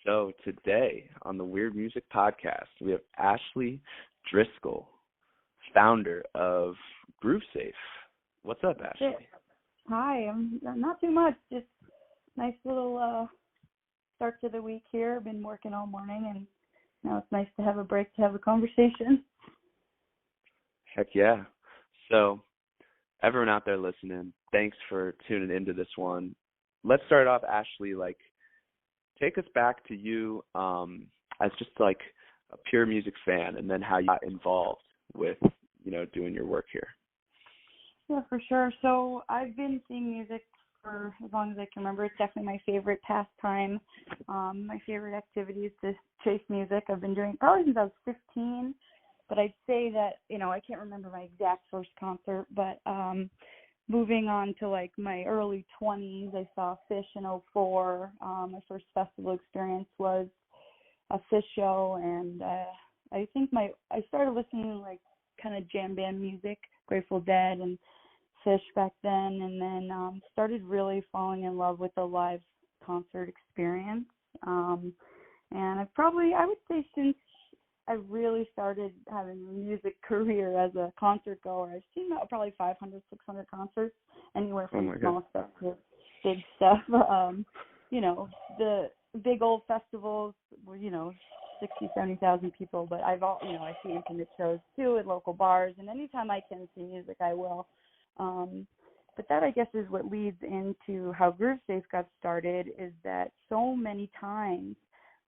So today on the Weird Music Podcast, we have Ashley Driscoll, founder of Groovesafe. What's up, Ashley? Hi, I'm not too much. Just nice little start to the week here. I've been working all morning, and now it's nice to have a break to have a conversation. Heck yeah. So everyone out there listening, thanks for tuning into this one. Let's start off, Ashley, take us back to you as just like a pure music fan, and then how you got involved with, doing your work here. Yeah, for sure. So I've been seeing music for as long as I can remember. It's definitely my favorite pastime. My favorite activity is to chase music. I've been doing probably since I was 15, but I'd say that, I can't remember my exact first concert, but moving on to my early 20s, I saw Fish in '04. My first festival experience was a Fish show, and I think I started listening to kind of jam band music, Grateful Dead and Fish back then, and then started really falling in love with the live concert experience. And I would say since I really started having a music career as a concert goer, I've seen about probably 500, 600 concerts, anywhere from small stuff to big stuff. The big old festivals were, 60, 70,000 people, but I see intimate shows too at local bars, and anytime I can see music, I will. But that, I guess, is what leads into how Groovesafe got started, is that so many times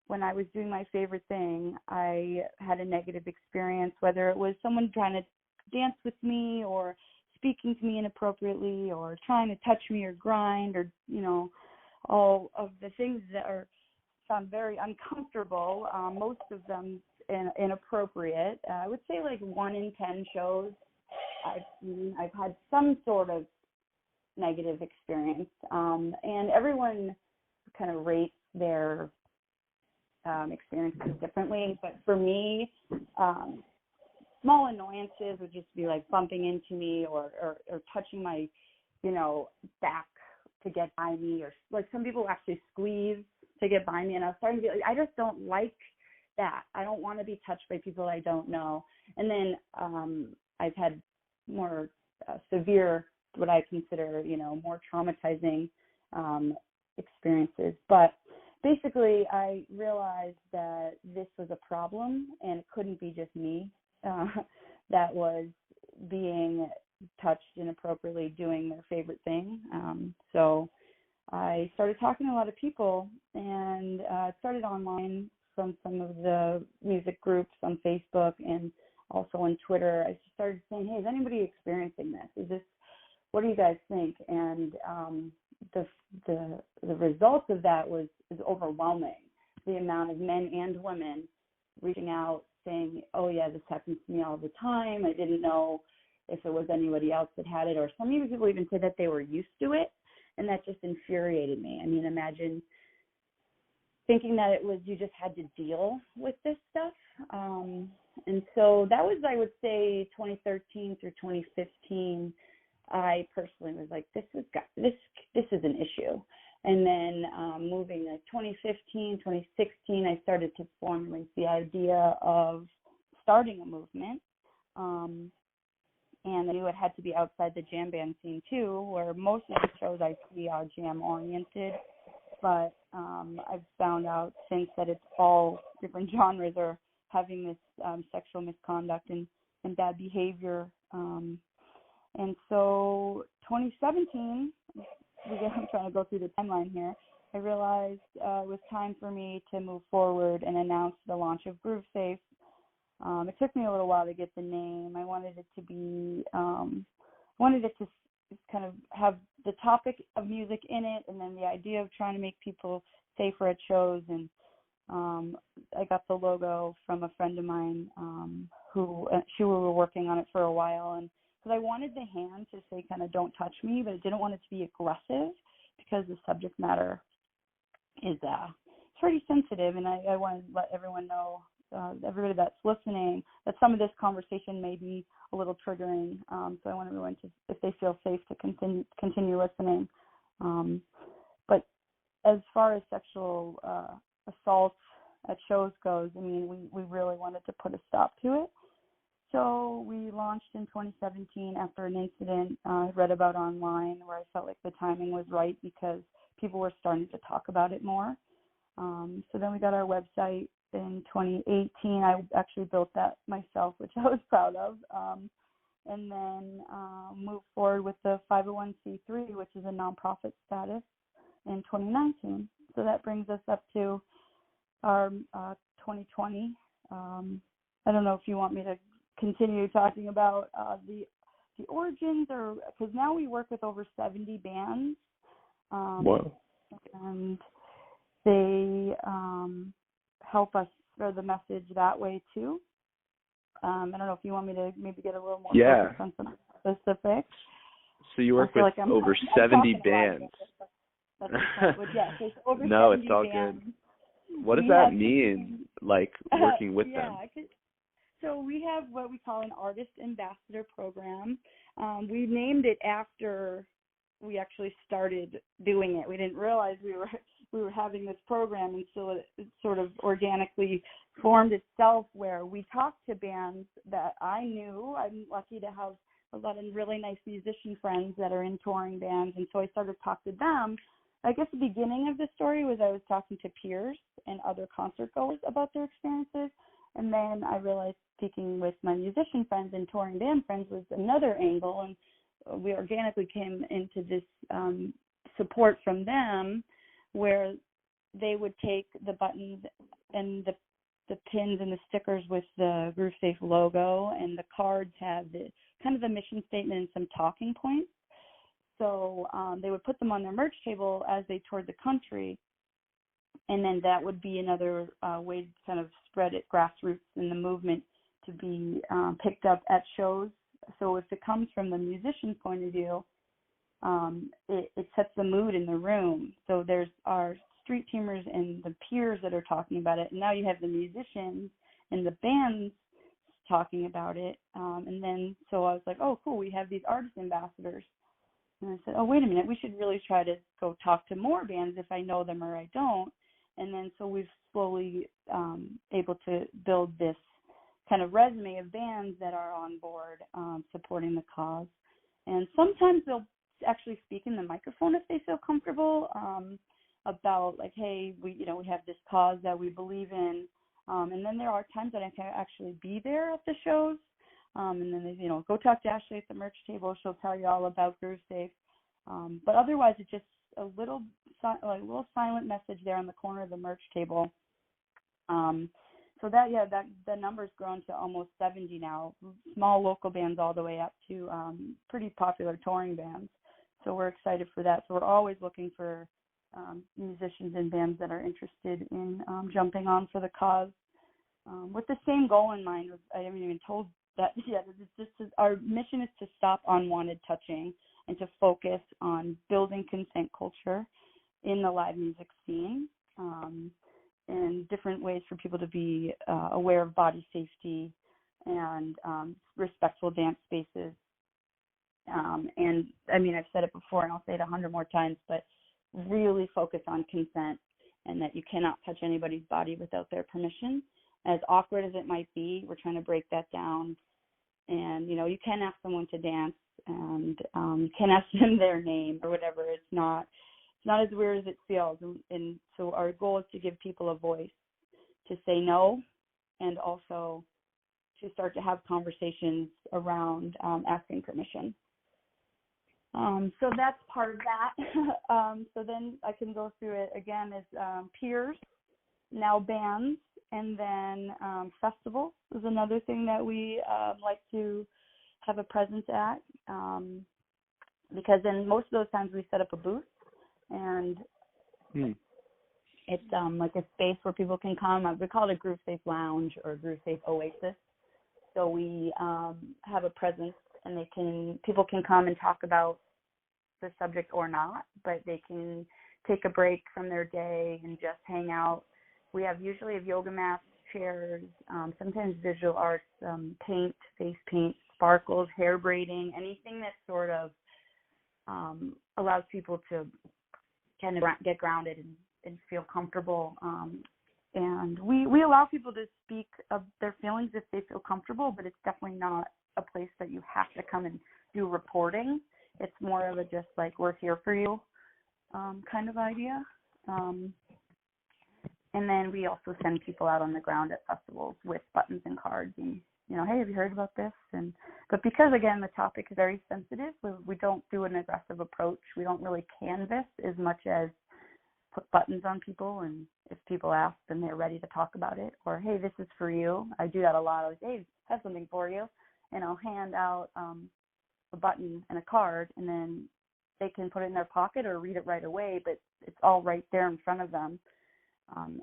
when I was doing my favorite thing, I had a negative experience, whether it was someone trying to dance with me or speaking to me inappropriately or trying to touch me or grind or, all of the things that sound very uncomfortable, most of them inappropriate. I would say 1 in 10 shows I've had some sort of negative experience, and everyone kind of rates their experiences differently. But for me, small annoyances would just be bumping into me or touching my, back to get by me, or some people actually squeeze to get by me, and I was starting to be I just don't like that. I don't want to be touched by people I don't know. And then I've had more severe, what I consider, more traumatizing experiences. But basically, I realized that this was a problem, and it couldn't be just me that was being touched inappropriately doing their favorite thing. So I started talking to a lot of people, and started online from some of the music groups on Facebook and also on Twitter. I just started saying, hey, is anybody experiencing this? What do you guys think? And the result of that is overwhelming. The amount of men and women reaching out saying, oh yeah, this happens to me all the time. I didn't know if it was anybody else that had it, or some people even said that they were used to it, and that just infuriated me. I mean, imagine thinking that it was you just had to deal with this stuff. And so that was, I would say, 2013 through 2015. I personally was this is an issue. And then moving to 2015, 2016, I started to formulate the idea of starting a movement. And I knew it had to be outside the jam band scene too, where most of the shows I see are jam oriented. But I've found out since that it's all different genres are having this sexual misconduct and bad behavior. And so 2017, I'm trying to go through the timeline here, I realized it was time for me to move forward and announce the launch of Groovesafe. It took me a little while to get the name. I wanted it to be, kind of have the topic of music in it, and then the idea of trying to make people safer at shows. And I got the logo from a friend of mine who we were working on it for a while, and because I wanted the hand to say kind of don't touch me, but I didn't want it to be aggressive because the subject matter is pretty sensitive, and I want to let everyone know, everybody that's listening, that some of this conversation may be a little triggering. So I want everyone to, if they feel safe, to continue listening. But as far as sexual assault at shows goes, I mean, we really wanted to put a stop to it. So we launched in 2017 after an incident I read about online where I felt like the timing was right because people were starting to talk about it more. So then we got our website in 2018. I actually built that myself, which I was proud of. And then moved forward with the 501c3, which is a nonprofit status, in 2019. So that brings us up to our 2020. I don't know if you want me to continue talking about the origins, or because now we work with over 70 bands. Wow. And they help us spread the message that way too. I don't know if you want me to maybe get a little more focused on some specifics. So you work with over 70 bands. That's yeah, so it's over no, 70 it's all bands. Good. What does that mean, like working with them? So we have what we call an artist ambassador program. We named it after we actually started doing it. We didn't realize we were having this program, and so it sort of organically formed itself where we talked to bands that I knew. I'm lucky to have a lot of really nice musician friends that are in touring bands, and so I started to talk to them. I guess the beginning of the story was I was talking to peers and other concert goers about their experiences, and then I realized speaking with my musician friends and touring band friends was another angle, and we organically came into this support from them where they would take the buttons and the pins and the stickers with the Groovesafe logo, and the cards have the kind of the mission statement and some talking points. So they would put them on their merch table as they toured the country, and then that would be another way to kind of spread it grassroots in the movement to be picked up at shows. So if it comes from the musician's point of view, it sets the mood in the room. So there's our street teamers and the peers that are talking about it. And now you have the musicians and the bands talking about it. And then so I was like, oh, cool, we have these artist ambassadors. And I said, oh, wait a minute, we should really try to go talk to more bands if I know them or I don't. And then so we've slowly able to build this kind of resume of bands that are on board supporting the cause. And sometimes they'll actually speak in the microphone if they feel comfortable about like, hey, we have this cause that we believe in. And then there are times that I can actually be there at the shows. And then they, go talk to Ashley at the merch table. She'll tell you all about Groovesafe. But otherwise, it's just a little silent message there on the corner of the merch table. So that the number's grown to almost 70 now. Small local bands all the way up to pretty popular touring bands. So we're excited for that. So we're always looking for musicians and bands that are interested in jumping on for the cause with the same goal in mind. I haven't even told that yet. It's just our mission is to stop unwanted touching and to focus on building consent culture in the live music scene and different ways for people to be aware of body safety and respectful dance spaces. And I mean, I've said it before and I'll say it 100 more times, but really focus on consent and that you cannot touch anybody's body without their permission. As awkward as it might be, we're trying to break that down. And, you can ask someone to dance and you can ask them their name or whatever. It's not as weird as it feels. And so our goal is to give people a voice to say no and also to start to have conversations around asking permission. So that's part of that. So then I can go through it again as peers, now bands, and then festivals is another thing that we like to have a presence at because then most of those times we set up a booth and it's like a space where people can come. We call it a Groovesafe Lounge or a Groovesafe Oasis. So we have a presence and people can come and talk about the subject or not, but they can take a break from their day and just hang out. We usually have yoga mats, chairs, sometimes visual arts, paint, face paint, sparkles, hair braiding, anything that sort of allows people to kind of get grounded and feel comfortable And we allow people to speak of their feelings if they feel comfortable, but it's definitely not a place that you have to come and do reporting. It's more of a just like, we're here for you kind of idea. And then we also send people out on the ground at festivals with buttons and cards and, you know, hey, have you heard about this? But because, again, the topic is very sensitive, we don't do an aggressive approach. We don't really canvass as much as put buttons on people, and if people ask, then they're ready to talk about it. Or, hey, this is for you. I do that a lot. I was, hey, I have something for you. And I'll hand out a button and a card, and then they can put it in their pocket or read it right away, but it's all right there in front of them.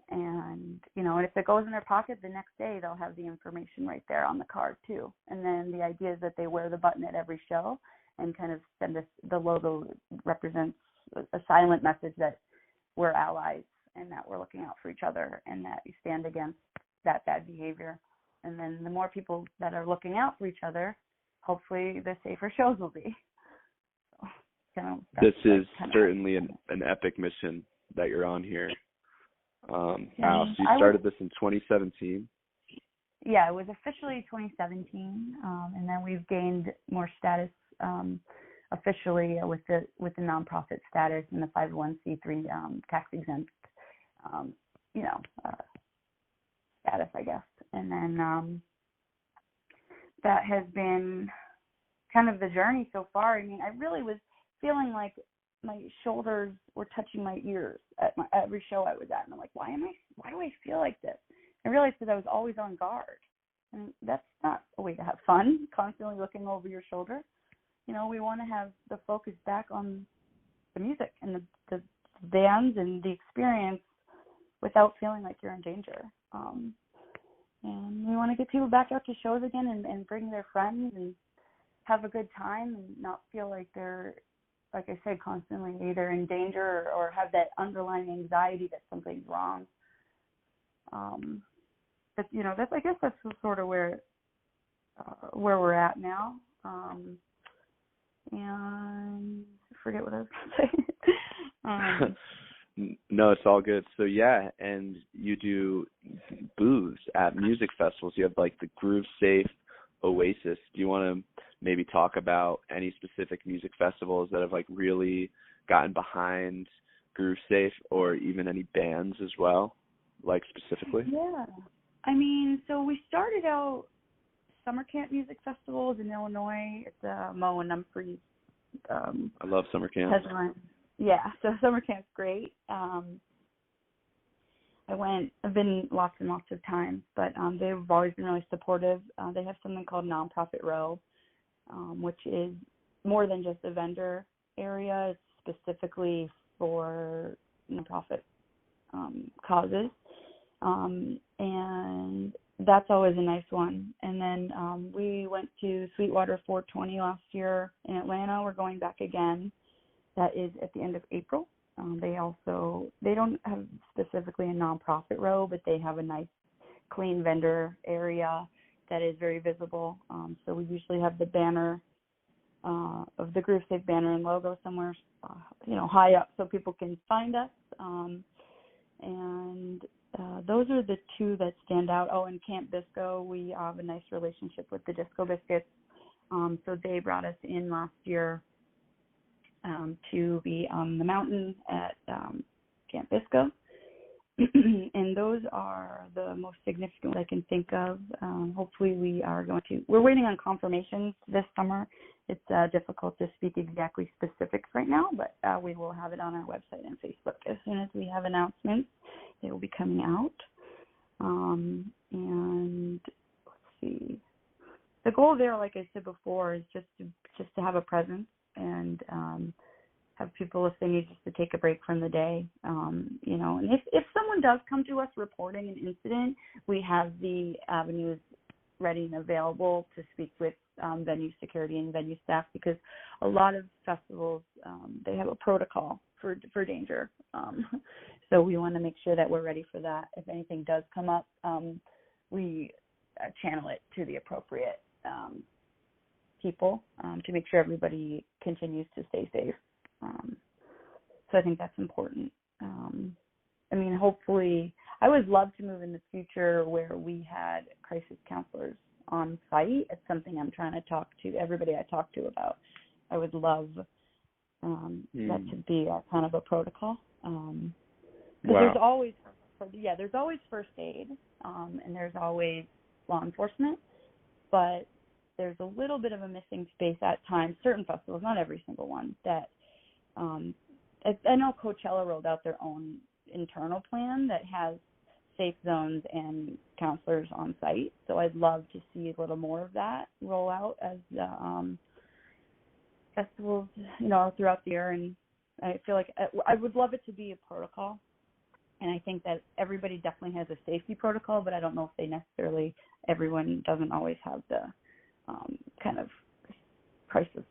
And, you know, and if it goes in their pocket the next day, they'll have the information right there on the card too. And then the idea is that they wear the button at every show and kind of send us, the logo represents a silent message that we're allies and that we're looking out for each other and that we stand against that bad behavior. And then the more people that are looking out for each other, hopefully the safer shows will be. So, this is certainly an epic mission that you're on here. Wow, so you started this in 2017? Yeah, it was officially 2017, and then we've gained more status officially with the nonprofit status and the 501c3 tax exempt, status, I guess. And then that has been kind of the journey so far. I mean, I really was feeling like my shoulders were touching my ears at every show I was at, and I'm like, why do I feel like this? I realized that I was always on guard, and that's not a way to have fun, constantly looking over your shoulder. You know, we want to have the focus back on the music and the bands and the experience without feeling like you're in danger. And we want to get people back out to shows again and bring their friends and have a good time and not feel like they're, like I said, constantly either in danger or have that underlying anxiety that something's wrong. But, you know, I guess that's sort of where we're at now. And I forget what I was going to say. No, it's all good. So, yeah, and you do booths at music festivals. You have, like, the Groovesafe Oasis. Do you want to maybe talk about any specific music festivals that have, like, really gotten behind Groovesafe, or even any bands as well, like, specifically? Yeah. I mean, so we started out summer camp music festivals in Illinois. It's Mo and Humphrey. I love summer camp. Yeah, so summer camp's great. I've been lots and lots of times, but they've always been really supportive. They have something called Nonprofit Row, which is more than just a vendor area. It's specifically for nonprofit causes. And that's always a nice one. And then we went to Sweetwater 420 last year in Atlanta. We're going back again. That is at the end of April. They don't have specifically a nonprofit row, but they have a nice clean vendor area that is very visible. So we usually have the banner of the Groovesafe banner and logo somewhere, high up so people can find us. And those are the two that stand out. Oh, and Camp Disco, we have a nice relationship with the Disco Biscuits. So they brought us in last year to be on the mountain at Camp Disco. And those are the most significant I can think of. Hopefully we're waiting on confirmations this summer. It's difficult to speak exactly specifics right now, but we will have it on our website and Facebook. As soon as we have announcements, they will be coming out. And let's see. The goal there, like I said before, is just to have a presence and have people, if they need just to take a break from the day, and if someone does come to us reporting an incident, we have the avenues ready and available to speak with venue security and venue staff, because a lot of festivals, they have a protocol for danger. So we want to make sure that we're ready for that. If anything does come up, we channel it to the appropriate people to make sure everybody continues to stay safe. So I think that's important. Hopefully, I would love to move in the future where we had crisis counselors on site. It's something I'm trying to talk to everybody I talk to about. I would love that to be a kind of a protocol. Because there's always first aid, and there's always law enforcement, but there's a little bit of a missing space at times. Certain festivals, not every single one, that I know Coachella rolled out their own internal plan that has safe zones and counselors on site. So I'd love to see a little more of that roll out as the festivals, throughout the year. And I feel like I would love it to be a protocol. And I think that everybody definitely has a safety protocol, but I don't know if everyone doesn't always have the kind of crisis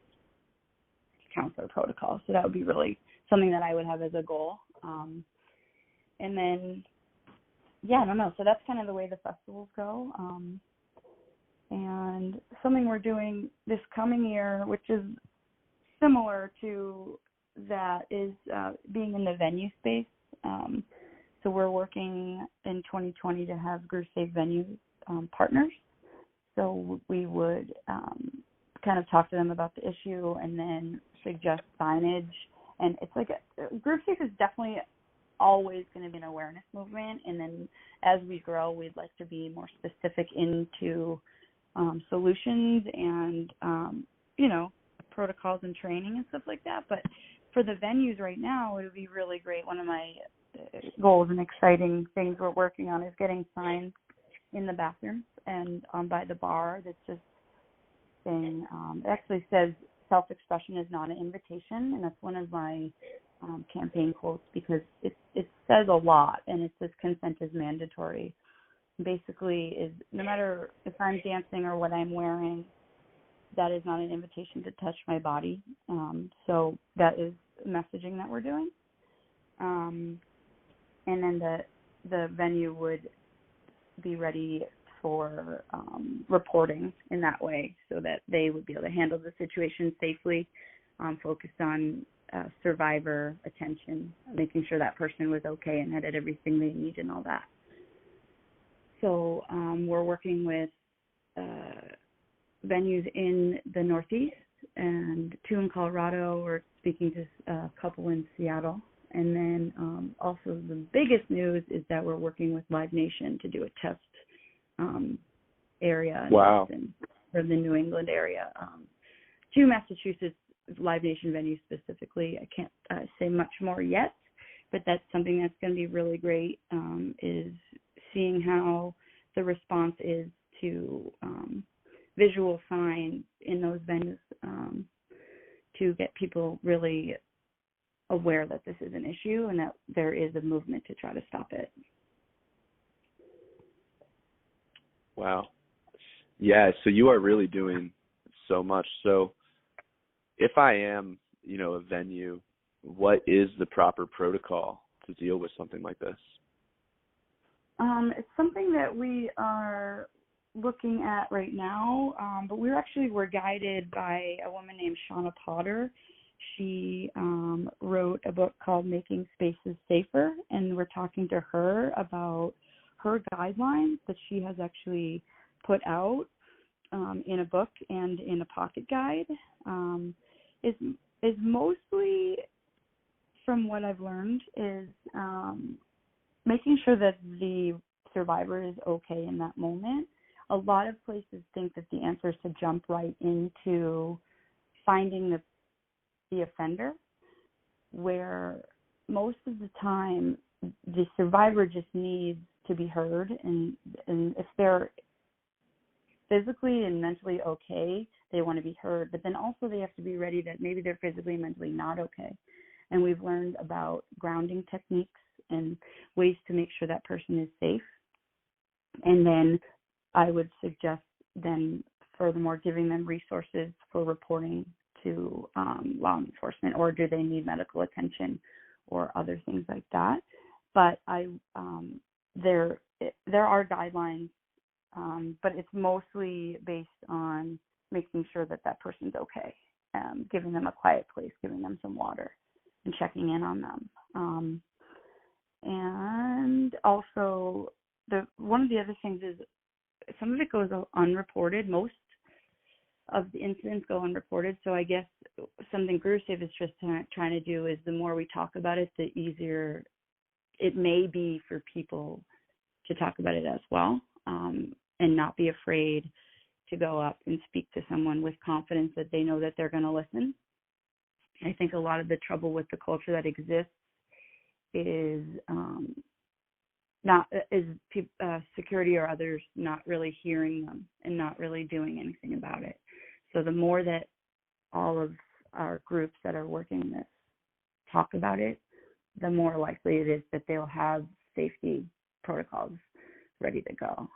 counselor protocol. So that would be really something that I would have as a goal. And then, I don't know. So that's kind of the way the festivals go. And something we're doing this coming year, which is similar to that, is being in the venue space. So we're working in 2020 to have Groovesafe venue partners. So we would kind of talk to them about the issue and then suggest signage. And it's like Groovesafe is definitely always going to be an awareness movement. And then as we grow, we'd like to be more specific into solutions and, protocols and training and stuff like that. But for the venues right now, it would be really great. One of my goals and exciting things we're working on is getting signs in the bathrooms and by the bar that's just saying, it actually says self-expression is not an invitation, and that's one of my campaign quotes because it says a lot, and it says consent is mandatory. Basically is no matter if I'm dancing or what I'm wearing, that is not an invitation to touch my body. So that is messaging that we're doing. And then the venue would be ready for reporting in that way so that they would be able to handle the situation safely, focused on survivor attention, making sure that person was okay and had everything they need and all that. So we're working with venues in the Northeast and 2 in Colorado. We're speaking to a couple in Seattle. And then also the biggest news is that we're working with Live Nation to do a test area in Boston, or the New England area. 2 Massachusetts Live Nation venues specifically. I can't say much more yet, but that's something that's going to be really great, is seeing how the response is to visual signs in those venues to get people really aware that this is an issue and that there is a movement to try to stop it. Wow. Yeah, so you are really doing so much. So if I am, a venue, what is the proper protocol to deal with something like this? It's something that we are looking at right now, but we're guided by a woman named Shauna Potter. She wrote a book called Making Spaces Safer, and we're talking to her about her guidelines that she has actually put out in a book and in a pocket guide. Is mostly, from what I've learned, is making sure that the survivor is okay in that moment. A lot of places think that the answer is to jump right into finding the offender, where most of the time the survivor just needs to be heard, and if they're physically and mentally okay, they want to be heard, but then also they have to be ready that maybe they're physically and mentally not okay. And we've learned about grounding techniques and ways to make sure that person is safe. And then I would suggest then furthermore giving them resources for reporting to law enforcement, or do they need medical attention or other things like that. But there are guidelines, but it's mostly based on making sure that that person's okay, giving them a quiet place, giving them some water, and checking in on them. And also, one of the other things is some of it goes unreported. Most of the incidents go unreported. So I guess something Groovesafe is just trying to do is the more we talk about it, the easier it may be for people to talk about it as well, and not be afraid to go up and speak to someone with confidence that they know that they're going to listen. I think a lot of the trouble with the culture that exists is security or others not really hearing them and not really doing anything about it. So the more that all of our groups that are working this talk about it, the more likely it is that they'll have safety protocols ready to go.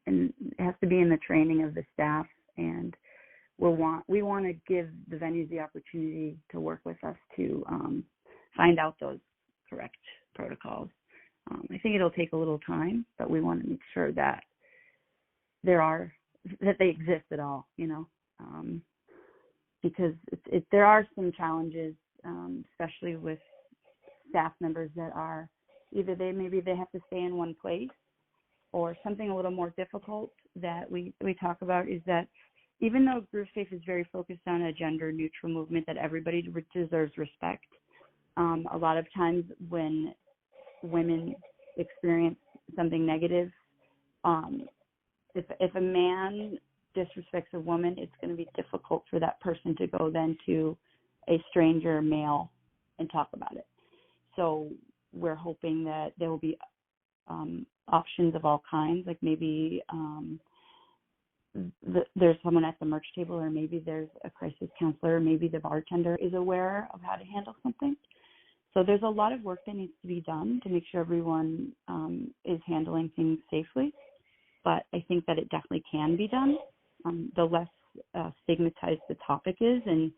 And it has to be in the training of the staff, and we want to give the venues the opportunity to work with us to find out those correct protocols. I think it'll take a little time, but we want to make sure that they exist at all, because there are some challenges, especially with staff members that are either maybe they have to stay in one place, or something a little more difficult that we talk about is that even though Groovesafe is very focused on a gender neutral movement that everybody deserves respect, a lot of times when women experience something negative, if a man disrespects a woman, it's going to be difficult for that person to go then to a stranger male and talk about it. So we're hoping that there will be options of all kinds, like maybe there's someone at the merch table, or maybe there's a crisis counselor, or maybe the bartender is aware of how to handle something. So there's a lot of work that needs to be done to make sure everyone is handling things safely. But I think that it definitely can be done. The less stigmatized the topic is, and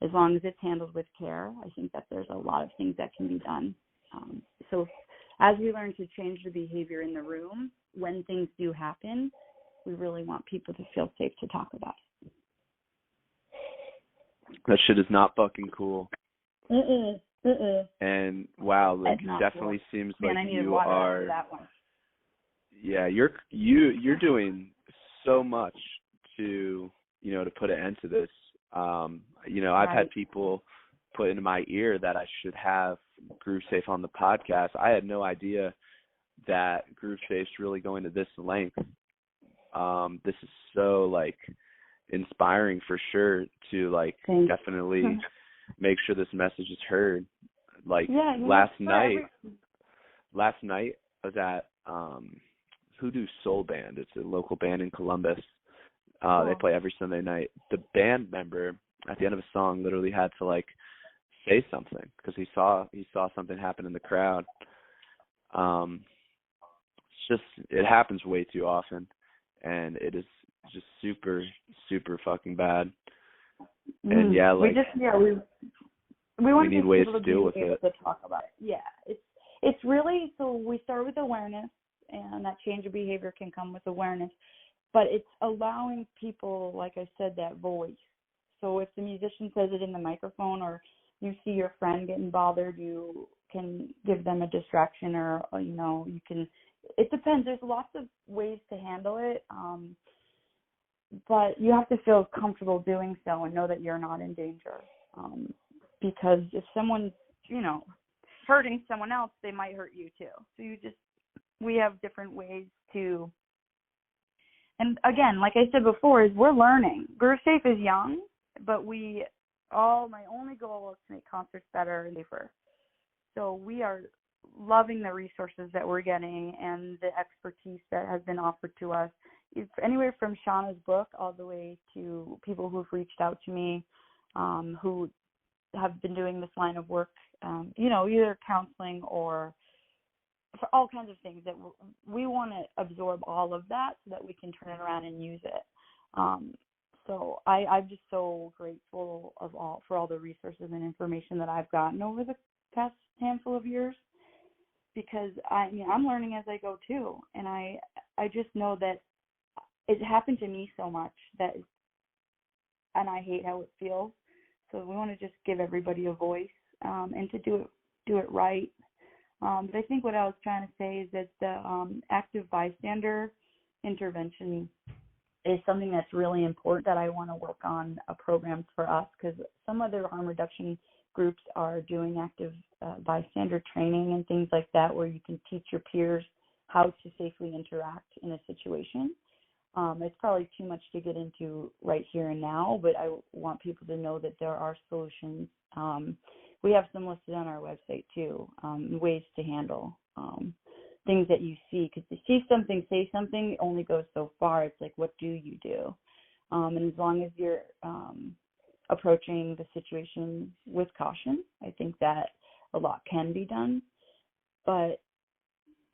as long as it's handled with care, I think that there's a lot of things that can be done. So as we learn to change the behavior in the room, when things do happen, we really want people to feel safe to talk about it. That shit is not fucking cool. And wow, like definitely cool. Seems like you are. That one. Yeah, you're doing so much to to put an end to this. I've had people put into my ear that I should have Groovesafe on the podcast. I had no idea that Groovesafe's really going to this length. This is so inspiring for sure to definitely make sure this message is heard. Last night I was at Hoodoo Soul Band. It's a local band in Columbus. They play every Sunday night. The band member at the end of a song literally had to say something because he saw something happen in the crowd. It happens way too often, and it is just super, super fucking bad. And we need ways to deal with it. To talk about it. Yeah, it's really, so we start with awareness, and that change of behavior can come with awareness, but it's allowing people, like I said, that voice. So if the musician says it in the microphone, or you see your friend getting bothered, you can give them a distraction, or you can. It depends. There's lots of ways to handle it, but you have to feel comfortable doing so and know that you're not in danger. Because if someone's, hurting someone else, they might hurt you too. So we have different ways to. And again, like I said before, is we're learning. Groovesafe is young, but my only goal is to make concerts better and safer. So we are loving the resources that we're getting and the expertise that has been offered to us. It's anywhere from Shauna's book all the way to people who've reached out to me, who have been doing this line of work, either counseling or for all kinds of things, that we want to absorb all of that so that we can turn it around and use it. So I'm just so grateful for all the resources and information that I've gotten over the past handful of years, because I'm learning as I go too, and I just know that it happened to me so much and I hate how it feels. So we want to just give everybody a voice, and to do it right. But I think what I was trying to say is that the active bystander intervention is something that's really important that I want to work on programs for us, because some other harm reduction groups are doing active bystander training and things like that, where you can teach your peers how to safely interact in a situation. It's probably too much to get into right here and now, but I want people to know that there are solutions. We have some listed on our website too, ways to handle things that you see, because to see something, say something only goes so far. It's like, what do you do? And as long as you're approaching the situation with caution, I think that a lot can be done. But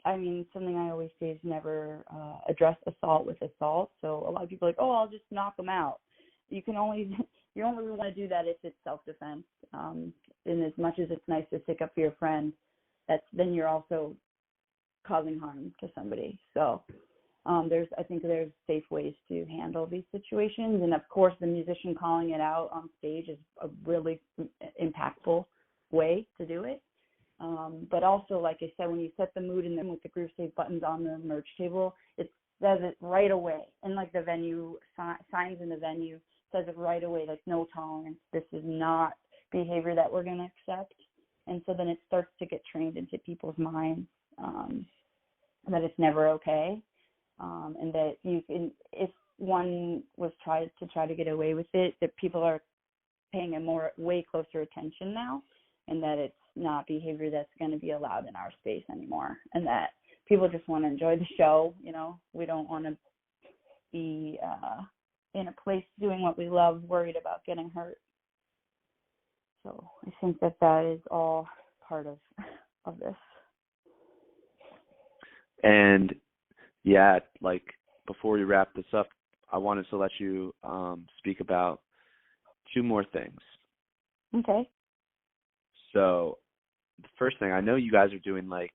I mean, something I always say is never address assault with assault. So a lot of people are like, oh, I'll just knock them out. You only want to do that if it's self-defense. And as much as it's nice to stick up for your friend, then you're also causing harm to somebody. So I think there's safe ways to handle these situations. And of course, the musician calling it out on stage is a really impactful way to do it. But also, like I said, when you set the mood and then with the Groovesafe buttons on the merch table, it says it right away. And like the venue signs in the venue says it right away, like no tolerance. This is not behavior that we're going to accept. And so then it starts to get trained into people's minds that it's never okay, and that you can, if one was try to get away with it, that people are paying way closer attention now, and that it's not behavior that's going to be allowed in our space anymore, and that people just want to enjoy the show. We don't want to be in a place doing what we love, worried about getting hurt. So I think that is all part of this. And yeah, like before we wrap this up, I wanted to let you speak about two more things. Okay. So the first thing, I know you guys are doing like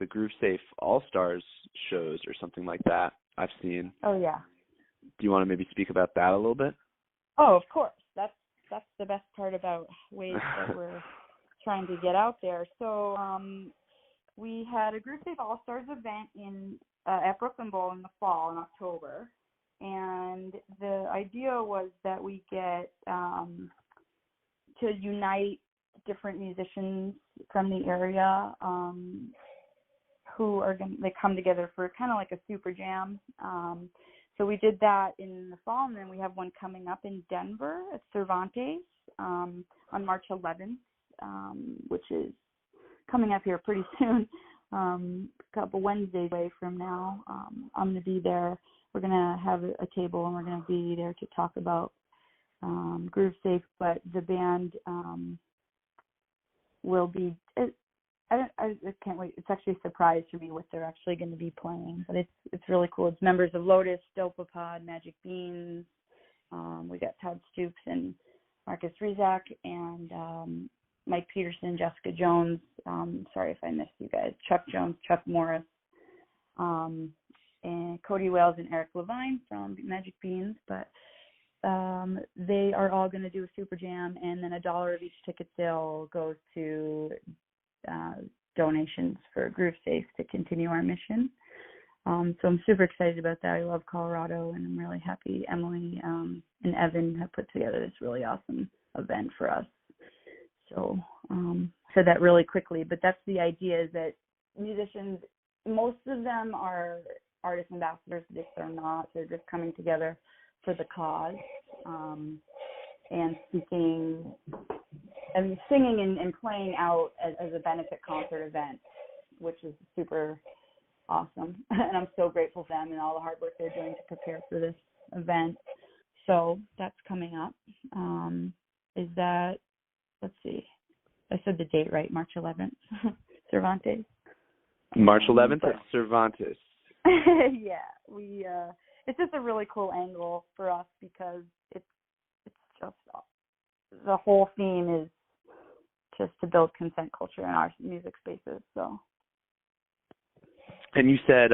the Groovesafe AllStars shows or something like that. I've seen. Oh yeah. Do you want to maybe speak about that a little bit? Oh, of course. That's the best part about ways that we're trying to get out there. So we had a Groovesafe AllStars event at Brooklyn Bowl in the fall, in October. And the idea was that we get to unite different musicians from the area who are they come together for kind of like a super jam. So we did that in the fall, and then we have one coming up in Denver at Cervantes on March 11th, which is coming up here pretty soon, a couple Wednesdays away from now. I'm going to be there. We're going to have a table, and we're going to be there to talk about Groovesafe, but the band will be I can't wait. It's actually a surprise for me what they're actually going to be playing, but it's really cool. It's members of Lotus, Dopapod, Magic Beans. We got Todd Stoops and Marcus Rizak and Mike Peterson, Jessica Jones. Sorry if I missed you guys. Chuck Jones, Chuck Morris, and Cody Wales and Eric Levine from Magic Beans. But they are all going to do a super jam, and then $1 of each ticket sale goes to donations for Groovesafe to continue our mission. So I'm super excited about that. I love Colorado, and I'm really happy Emily and Evan have put together this really awesome event for us. So said that really quickly, but that's the idea, is that musicians, most of them are artist ambassadors, but if they're not, they're just coming together for the cause and speaking and singing and playing out as a benefit concert event, which is super awesome. And I'm so grateful for them and all the hard work they're doing to prepare for this event. So that's coming up. Is that, let's see, I said the date right, March 11th, Cervantes. March 11th at Cervantes. Yeah, it's just a really cool angle for us, because it's just, the whole theme is just to build consent culture in our music spaces. So. And you said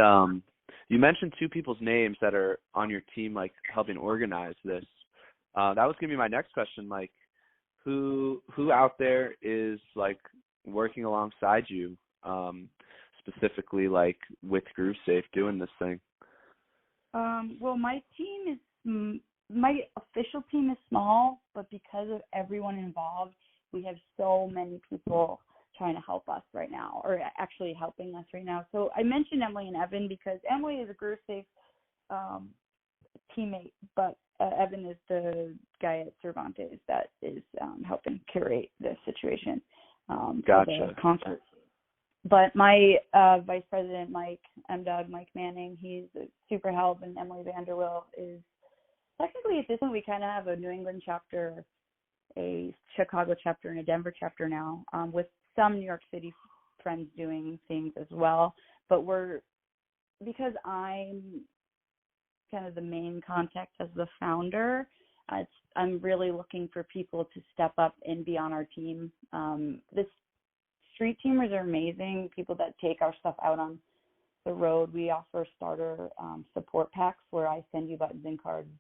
you mentioned two people's names that are on your team, like helping organize this. That was gonna be my next question. Like, who out there is like working alongside you specifically like with Groovesafe doing this thing? Well, my team is my official team is small, but because of everyone involved, we have so many people trying to help us right now, or actually helping us right now. So I mentioned Emily and Evan because Emily is a Groovesafe teammate, but Evan is the guy at Cervantes that is helping curate the situation for the concert. But my vice president, Mike Manning, he's a super help, and Emily Vanderwill is technically at this point we kind of have a New England chapter, a Chicago chapter, and a Denver chapter now, with some New York City friends doing things as well. But because I'm kind of the main contact as the founder, I'm really looking for people to step up and be on our team. This street teamers are amazing, people that take our stuff out on the road. We offer starter support packs where I send you buttons and cards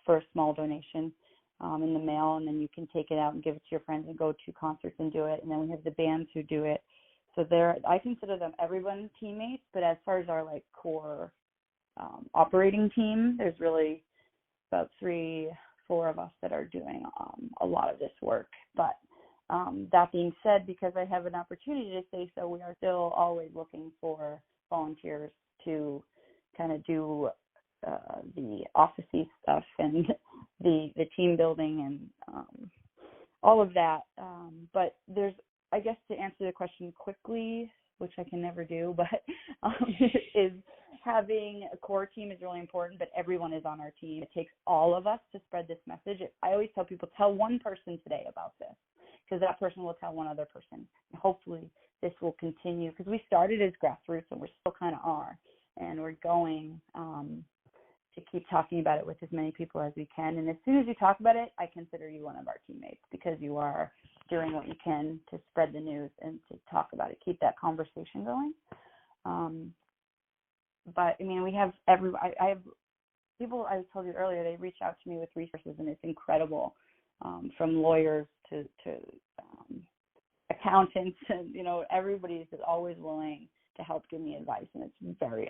for a small donation in the mail, and then you can take it out and give it to your friends and go to concerts and do it. And then we have the bands who do it. So I consider them everyone teammates, but as far as our like core operating team, there's really about 3-4 of us that are doing a lot of this work. But that being said, because I have an opportunity to say so, we are still always looking for volunteers to kind of do the office-y stuff and the team building and all of that. But there's, I guess, to answer the question quickly, which I can never do, but is having a core team is really important, but everyone is on our team. It takes all of us to spread this message. I always tell people, tell one person today about this, because that person will tell one other person. And hopefully this will continue, because we started as grassroots and we still kind of are, and we're going to keep talking about it with as many people as we can. And as soon as you talk about it, I consider you one of our teammates, because you are doing what you can to spread the news and to talk about it, keep that conversation going. But I mean, we have I have people, I told you earlier, they reach out to me with resources, and it's incredible, from lawyers to accountants, and everybody is always willing to help give me advice, and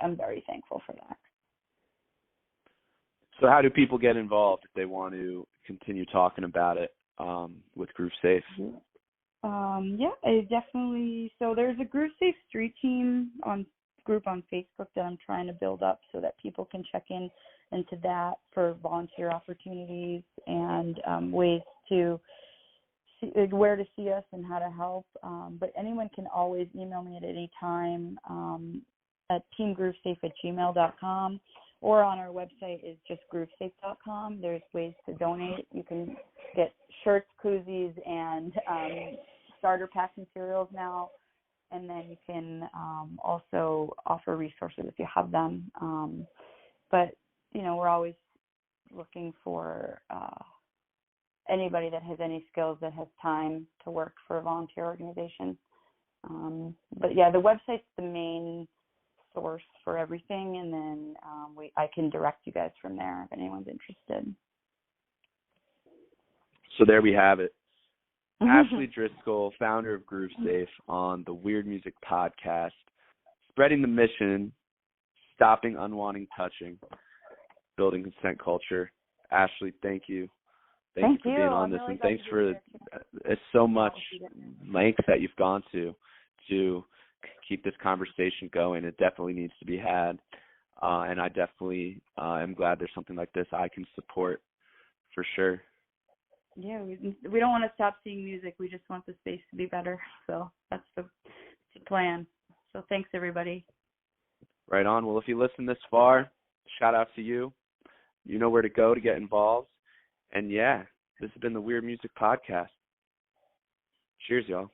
I'm very thankful for that. So how do people get involved if they want to continue talking about it with Groovesafe? Yeah, I definitely. So there's a Groovesafe street team group on Facebook that I'm trying to build up so that people can check into that for volunteer opportunities and ways to see where to see us and how to help. But anyone can always email me at any time at teamgroovesafe@gmail.com, or on our website is just groovesafe.com. There's ways to donate. You can get shirts, koozies, and starter pack materials now. And then you can also offer resources if you have them. But, we're always looking for anybody that has any skills, that has time to work for a volunteer organization. But, yeah, the website's the main source for everything, and then I can direct you guys from there if anyone's interested. So there we have it. Ashley Driscoll, founder of Groovesafe, on the Weird Music Podcast, spreading the mission, stopping unwanted touching, building consent culture. Ashley, thank you. Thank you for being on this, and thanks for so much length that you've gone to keep this conversation going. It definitely needs to be had, and I definitely am glad there's something like this I can support for sure. Yeah, we don't want to stop seeing music. We just want the space to be better. So that's the plan. So thanks, everybody. Right on. Well, if you listen this far, shout out to you. You know where to go to get involved. And, yeah, this has been the Weird Music Podcast. Cheers, y'all.